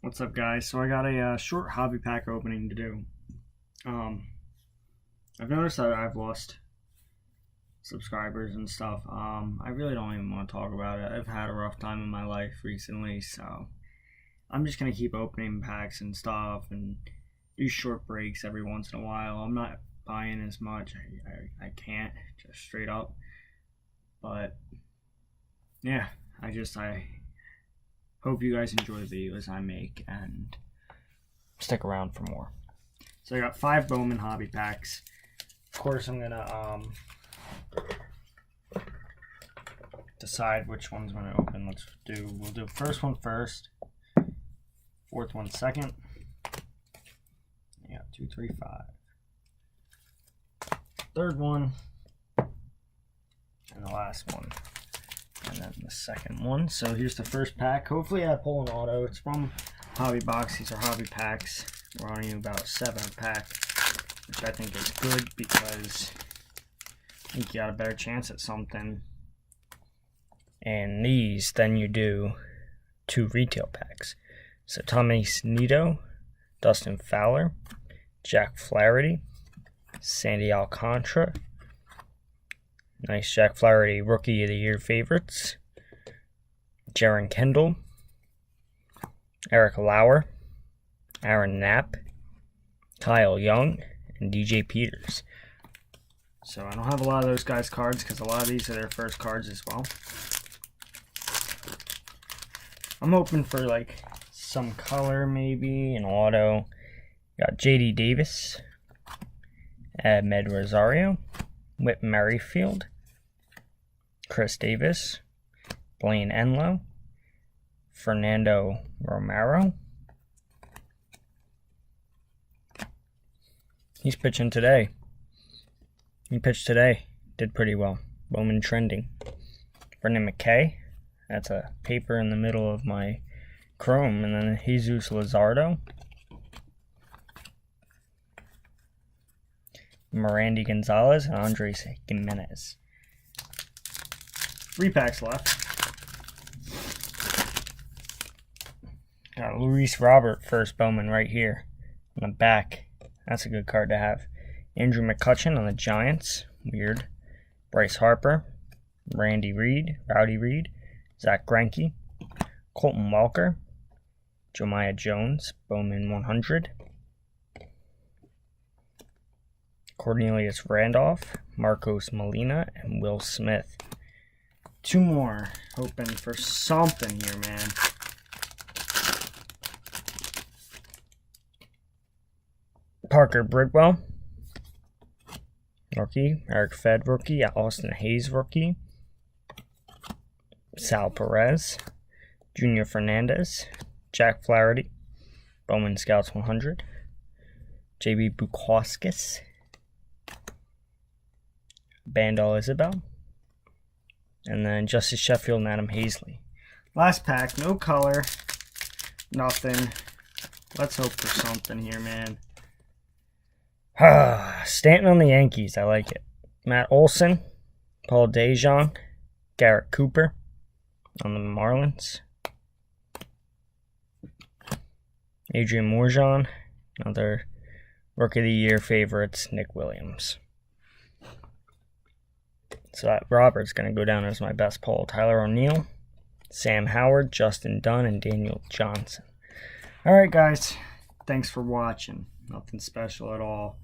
What's up, guys? So I got a short hobby pack opening to do. I've noticed that I've lost subscribers and stuff. I really don't even want to talk about it. I've had a rough time in my life recently, so I'm just gonna keep opening packs and stuff and do short breaks every once in a while. I'm not buying as much. I can't, just straight up. But yeah, I hope you guys enjoy the videos I make and stick around for more. So I got 5 BOWMAN hobby packs. Of course, I'm gonna decide which one's gonna open. We'll do first one first, fourth one second. Yeah, 2, 3, 5. Third one, and the last one. And then the second one. So here's the first pack. Hopefully I pull an auto. It's from Hobby Box. These are hobby packs. We're only about 7 a pack, which I think is good because I think you got a better chance at something and these than you do 2 retail packs. So Tommy Snedo, Dustin Fowler, Jack Flaherty, Sandy Alcantara. Nice Jack Flaherty Rookie of the Year favorites. Jaron Kendall, Eric Lauer, Aaron Knapp, Kyle Young, and DJ Peters. So I don't have a lot of those guys' cards because a lot of these are their first cards as well. I'm hoping for like some color, maybe an auto. Got JD Davis, Ahmed Rosario, Whit Merrifield, Chris Davis, Blaine Enlow, Fernando Romero. He's pitching today. He pitched today. Did pretty well. BOWMAN trending. Brendan McKay. That's a paper in the middle of my Chrome. And then Jesus Luzardo. Mirandy Gonzalez and Andres Gimenez. 3 packs left. Got Luis Robert first BOWMAN right here on the back. That's a good card to have. Andrew McCutchen on the Giants. Weird. Bryce Harper. Rowdy Reed. Zach Greinke. Colton Walker. Jemiah Jones. BOWMAN 100. Cornelius Randolph, Marcos Molina, and Will Smith. 2 more. Hoping for something here, man. Parker Bridwell, rookie. Eric Fed, rookie. Austin Hayes, rookie. Sal Perez, Junior Fernandez, Jack Flaherty, BOWMAN Scouts 100. JB Bukowskis, Bandal Isabel, and then Justice Sheffield and Adam Hazley. Last pack, no color, nothing. Let's hope for something here, man. Stanton on the Yankees, I like it. Matt Olson, Paul DeJong, Garrett Cooper on the Marlins. Adrian Morejon, another Rookie of the Year favorites, Nick Williams. So that Robert's going to go down as my best pull. Tyler O'Neill, Sam Howard, Justin Dunn, and Daniel Johnson. Alright, guys. Thanks for watching. Nothing special at all.